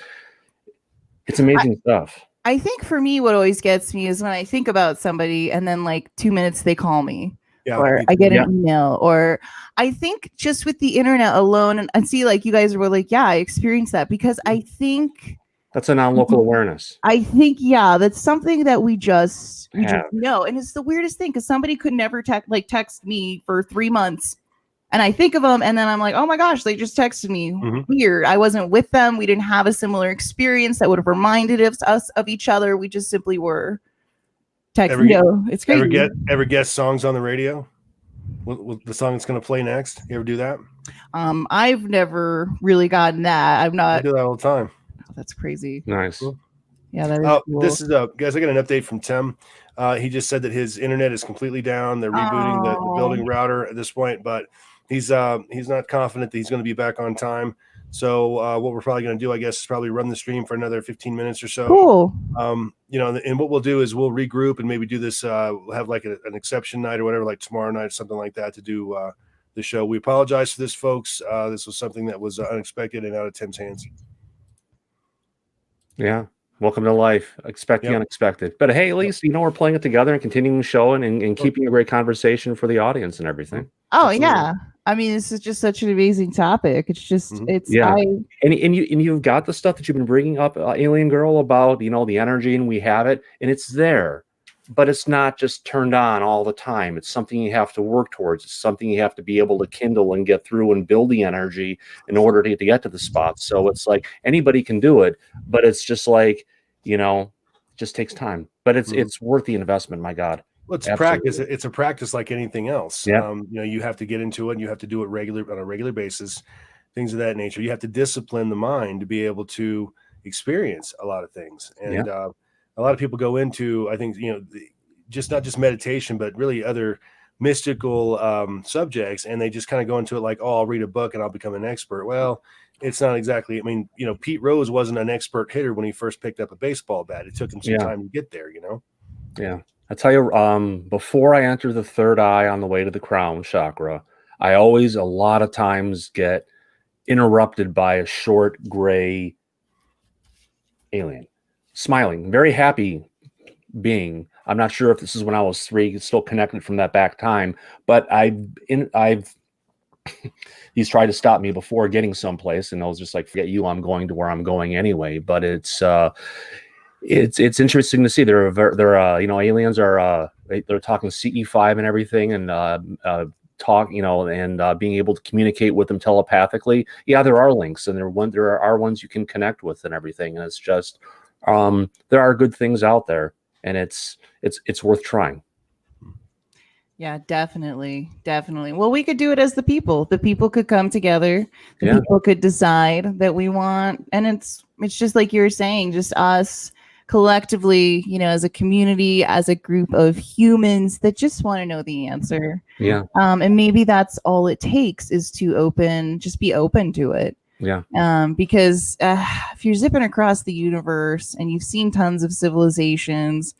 amazing stuff. I think for me, what always gets me is when I think about somebody and then like 2 minutes they call me. Or I get an email, or I think just with the internet alone, and see, like you guys were like, yeah, I experienced that, because I think that's a non-local awareness. I think, that's something that we just know. And it's the weirdest thing, because somebody could never text me for 3 months, and I think of them, and then I'm like, oh my gosh, they just texted me. Weird. I wasn't with them. We didn't have a similar experience that would have reminded us of each other. We just simply were texting. It's crazy. Ever guess songs on the radio? What the song that's going to play next? You ever do that? I've never really gotten that. I do that all the time. Oh, that's crazy. Nice. Yeah, that is cool. This is guys. I got an update from Tim. He just said that his internet is completely down. They're rebooting the building router at this point, but he's not confident that he's going to be back on time. So what we're probably going to do, I guess, is probably run the stream for another 15 minutes or so. Cool. And what we'll do is we'll regroup and maybe do this. We'll have like an exception night or whatever, like tomorrow night, something like that, to do the show. We apologize for this, folks. This was something that was unexpected and out of Tim's hands. Yeah. Welcome to life. Expect the unexpected. But hey, at least, we're playing it together and continuing the show and keeping a great conversation for the audience and everything. Oh, absolutely. Yeah. I mean, this is just such an amazing topic. It's just, and you've got the stuff that you've been bringing up, Alien Girl, about, the energy, and we have it, and it's there, but it's not just turned on all the time. It's something you have to work towards. It's something you have to be able to kindle and get through and build the energy in order to get to the spot. So it's like anybody can do it, but it's just like, it just takes time, but it's worth the investment. My God. Well, it's practice. It's a practice like anything else. Yeah. You have to get into it, and you have to do it on a regular basis, things of that nature. You have to discipline the mind to be able to experience a lot of things. And a lot of people go into, I think, just not just meditation, but really other mystical subjects, and they just kind of go into it like, oh, I'll read a book and I'll become an expert. Well, it's not exactly. I mean, Pete Rose wasn't an expert hitter when he first picked up a baseball bat. It took him some time to get there. Yeah. I tell you, before I enter the third eye on the way to the crown chakra, I always, a lot of times, get interrupted by a short gray alien, smiling, very happy being. I'm not sure if this is when I was 3, still connected from that back time, but he's tried to stop me before getting someplace, and I was just like, forget you, I'm going to where I'm going anyway. But it's interesting to see. Aliens are they're talking CE5 and everything, and being able to communicate with them telepathically. Yeah, there are links, and there are ones you can connect with and everything. And it's just there are good things out there, and it's worth trying. Yeah, definitely. Well, we could do it as the people. The people could come together. The people could decide that we want, and it's just like you were saying, just us collectively, as a community, as a group of humans that just want to know the answer. Yeah. And maybe that's all it takes is to be open to it. Yeah. Because if you're zipping across the universe and you've seen tons of civilizations,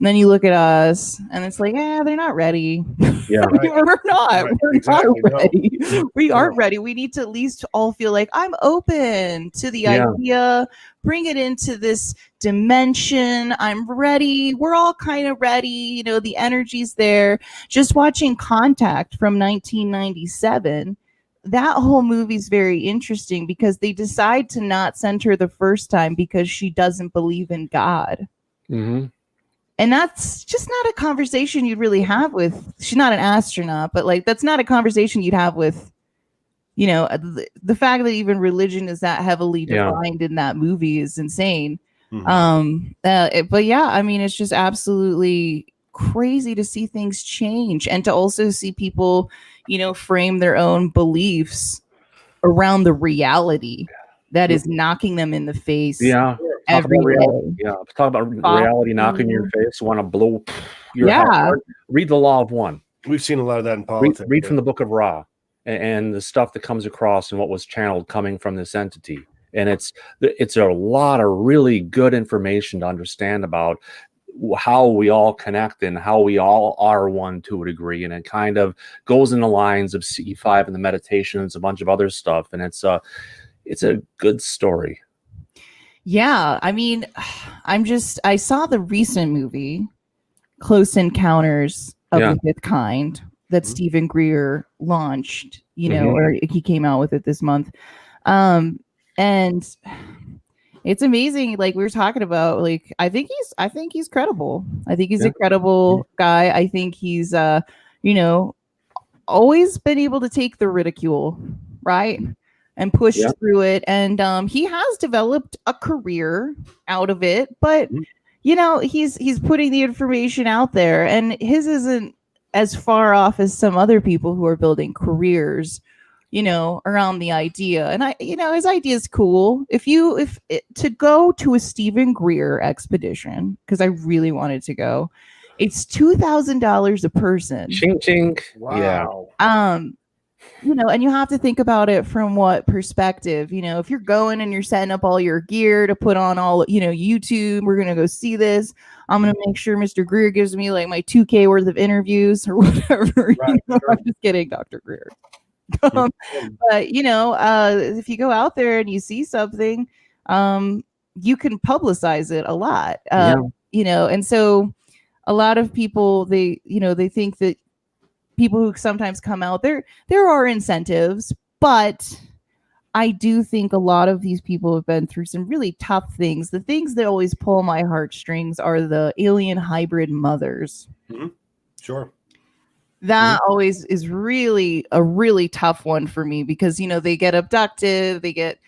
and then you look at us and it's like, they're not ready. Yeah. We're not. Right. We're Exactly. not ready. We aren't ready. We need to at least all feel like I'm open to the idea, bring it into this dimension. I'm ready. We're all kind of ready. The energy's there. Just watching Contact from 1997. That whole movie's very interesting because they decide to not send her the first time because she doesn't believe in God. Mm-hmm. And that's just not a conversation you'd really have with. She's not an astronaut, but that's not a conversation you'd have with, the fact that even religion is that heavily defined in that movie is insane. Mm-hmm. But yeah, I mean, it's just absolutely crazy to see things change and to also see people, frame their own beliefs around the reality that is knocking them in the face. Yeah. Every day. Yeah, talk about reality knocking your face. Want to blow your heart. Read The Law of One. We've seen a lot of that in politics. Read from the Book of Ra and the stuff that comes across and what was channeled coming from this entity. And it's a lot of really good information to understand about how we all connect and how we all are one to a degree. And it kind of goes in the lines of CE5 and the meditations, a bunch of other stuff. And it's a good story. Yeah, I mean, I saw the recent movie, Close Encounters of the Fifth Kind, that Stephen Greer launched, or he came out with it this month. And it's amazing. Like we were talking about, like, I think he's credible. I think he's a credible guy. I think he's, always been able to take the ridicule, right? And pushed through it. And he has developed a career out of it, but he's putting the information out there, and his isn't as far off as some other people who are building careers, around the idea. And his idea is cool. To go to a Stephen Greer expedition, because I really wanted to go, It's $2,000 a person. Ching ching. Wow. You know, and you have to think about it from what perspective. You know, if you're going and you're setting up all your gear to put on all, you know, YouTube, we're gonna go see this. I'm gonna make sure Mr. Greer gives me like my 2K worth of interviews or whatever. Right, You know? sure. I'm just kidding, Dr. Greer. But you know, if you go out there and you see something, you can publicize it a lot. You know, and so a lot of people, they think that people who sometimes come out there are incentives, but I do think a lot of these people have been through some really tough things. The things that always pull my heartstrings are the alien hybrid mothers. Mm-hmm. Sure. That always is really a really tough one for me, because, you know, they get abducted, they get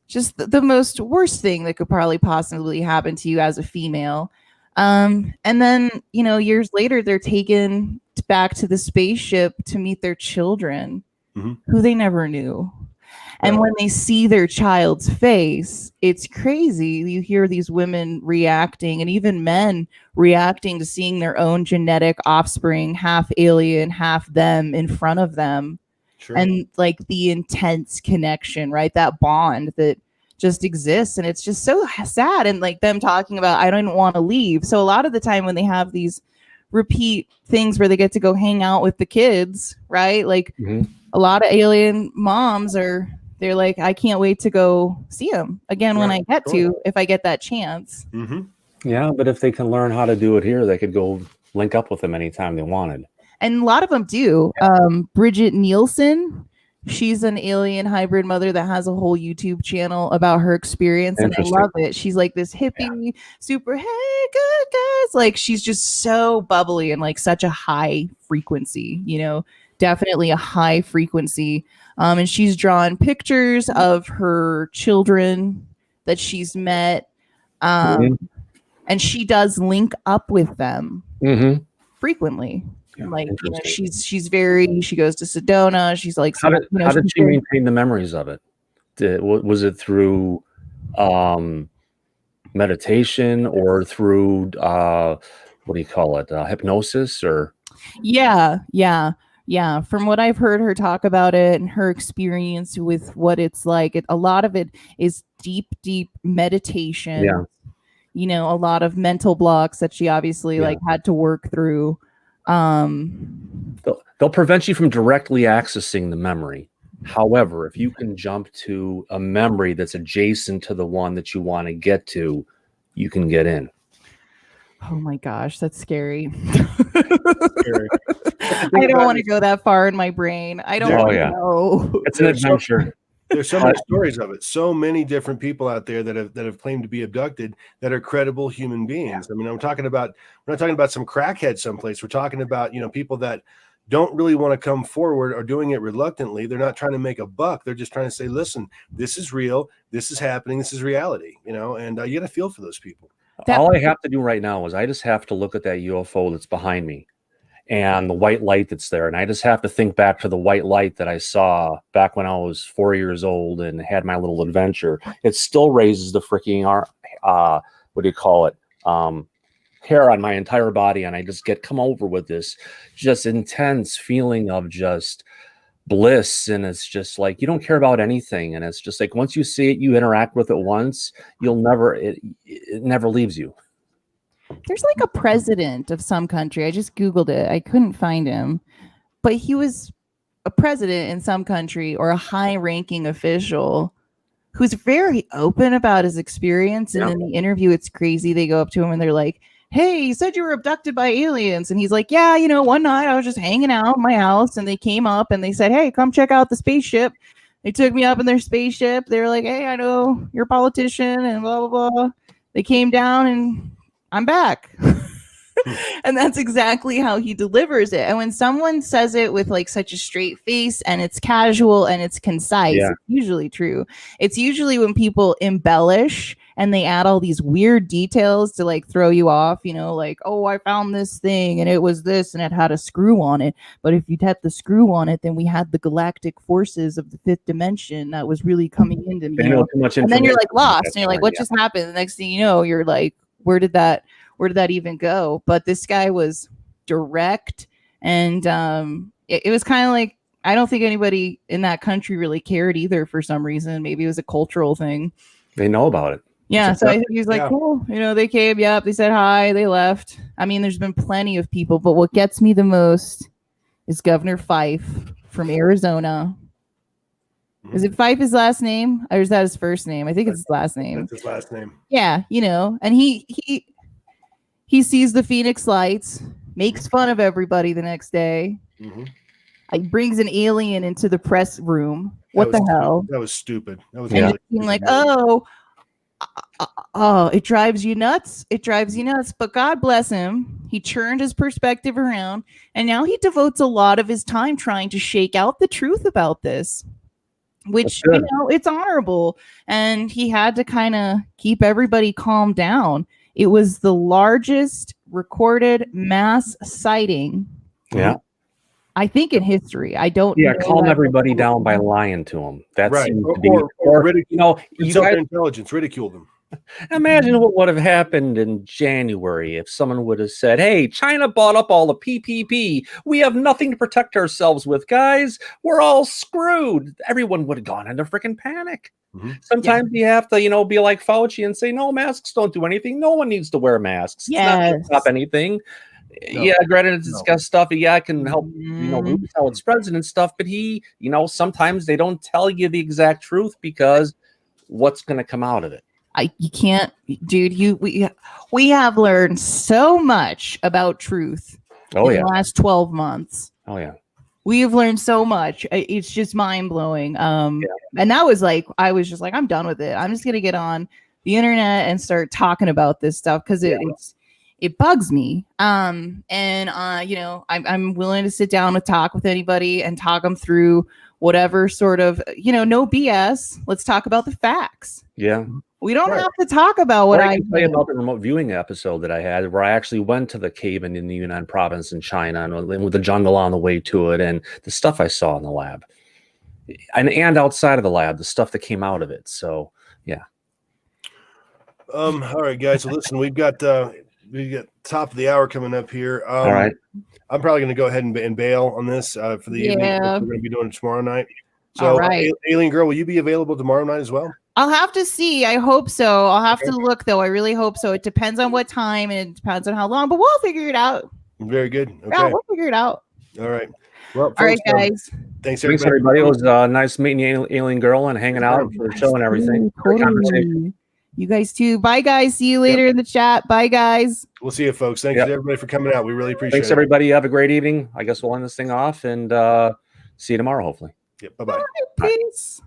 just the most worst thing that could probably possibly happen to you as a female. And then, you know, years later, they're taken back to the spaceship to meet their children who they never knew. And when they see their child's face, it's crazy. You hear these women reacting, and even men reacting to seeing their own genetic offspring, half alien, half them, in front of them. Sure. And like the intense connection, right? That bond that just exists. And it's just so sad. And like them talking about, I don't want to leave. So a lot of the time when they have these repeat things where they get to go hang out with the kids, right? Like a lot of alien moms they're like, I can't wait to go see them again when I get to, if I get that chance. Yeah, but if they can learn how to do it here, they could go link up with them anytime they wanted. And a lot of them do. Bridget Nielsen, she's an alien hybrid mother that has a whole YouTube channel about her experience, and I love it. She's like this hippie, super, hey, good guys. Like, she's just so bubbly and like such a high frequency, you know, definitely a high frequency. And she's drawn pictures of her children that she's met. And she does link up with them frequently. Like, you know, she goes to Sedona. She's like, how did she maintain the memories of it? Was it through meditation or through what do you call it, hypnosis? Or yeah, from what I've heard her talk about it and her experience with what it's like, a lot of it is deep meditation. You know, a lot of mental blocks that she obviously like had to work through. They'll prevent you from directly accessing the memory. However, if you can jump to a memory that's adjacent to the one that you want to get to, you can get in. Oh my gosh, that's scary. I don't want to go that far in my brain. I don't want to know. It's an adventure. There's so many stories of it. So many different people out there that have claimed to be abducted that are credible human beings. I mean, we're not talking about some crackhead someplace. We're talking about, you know, people that don't really want to come forward or doing it reluctantly. They're not trying to make a buck. They're just trying to say, listen, this is real. This is happening. This is reality, you know, and you got to feel for those people. All I have to do right now is I just have to look at that UFO that's behind me and the white light that's there. And I just have to think back to the white light that I saw back when I was 4 years old and had my little adventure. It still raises the freaking, what do you call it? Hair on my entire body. And I just come over with this just intense feeling of just bliss. And it's just like, you don't care about anything. And it's just like, once you see it, you interact with it once, it never leaves you. There's like a president of some country. I just Googled it. I couldn't find him, but he was a president in some country or a high ranking official who's very open about his experience. And in the interview, it's crazy. They go up to him and they're like, hey, you said you were abducted by aliens. And he's like, yeah, you know, one night I was just hanging out in my house and they came up and they said, hey, come check out the spaceship. They took me up in their spaceship. They were like, hey, I know you're a politician and blah, blah, blah. They came down and I'm back. And that's exactly how he delivers it. And when someone says it with like such a straight face and it's casual and it's concise, it's usually true. It's usually when people embellish and they add all these weird details to like throw you off, you know, like, oh, I found this thing and it was this and it had a screw on it. But if you'd had the screw on it, then we had the galactic forces of the fifth dimension that was really coming into me. And then you're like lost and you're like, what just happened? The next thing you know, you're like, where did that where did that even go? But this guy was direct, and it was kind of like, I don't think anybody in that country really cared either for some reason. Maybe it was a cultural thing. They know about it. Yeah, so I think he was like, Yeah. cool, they came, yep, they said hi, they left. I mean, there's been plenty of people, but what gets me the most is Governor Fife from Arizona. Is it Fife his last name, or is that his first name? I think it's his last name. That's his last name. Yeah, and he sees the Phoenix Lights, makes fun of everybody the next day. Mm-hmm. He brings an alien into the press room. What the hell? That was stupid. That was And really it seemed stupid. like, it drives you nuts. It drives you nuts. But God bless him. He turned his perspective around, and now he devotes a lot of his time trying to shake out the truth about this, which, it's honorable. And he had to kind of keep everybody calm down. It was the largest recorded mass sighting. Yeah. I think in history. I don't Yeah, know calm that everybody down by lying to them. That right. seems to be, Or ridicule, you insult guys, their intelligence, ridicule them. imagine what would have happened in January if someone would have said, hey, China bought up all the PPP. We have nothing to protect ourselves with, guys. We're all screwed. Everyone would have gone into freaking panic. Mm-hmm. Sometimes you have to, be like Fauci and say, no, masks don't do anything. No one needs to wear masks. It's not going to stop anything. No. Yeah, Greta discuss stuff. Yeah, I can help, Mm-hmm. reduce how it spreads and stuff. But sometimes they don't tell you the exact truth because what's going to come out of it? You can't, dude. We have learned so much about truth in the last 12 months. Oh yeah. We have learned so much. It's just mind blowing. And that was like, I was just like, I'm done with it. I'm just gonna get on the internet and start talking about this stuff because it bugs me. I'm willing to sit down and talk with anybody and talk them through whatever sort of, no BS. Let's talk about the facts. Yeah. We don't have to talk about what I can tell you about the remote viewing episode that I had where I actually went to the cave in the Yunnan province in China and with the jungle on the way to it and the stuff I saw in the lab and outside of the lab, the stuff that came out of it. So, yeah. All right, guys. So listen, we got top of the hour coming up here. All right. I'm probably going to go ahead and bail on this for the evening. We're going to be doing it tomorrow night. So, Alien Girl, will you be available tomorrow night as well? I'll have to see. I hope so. I'll have to look, though. I really hope so. It depends on what time and it depends on how long, but we'll figure it out. Very good. Okay. Yeah, we'll figure it out. All right. Well, all right, guys. Thanks, everybody. It was nice meeting you, Alien Girl, and hanging out for the show and everything. Totally. You guys too. Bye, guys. See you later in the chat. Bye, guys. We'll see you, folks. Thanks to everybody for coming out. We really appreciate it. Thanks, everybody. Have a great evening. I guess we'll end this thing off and see you tomorrow, hopefully. Yep. Bye-bye. Peace.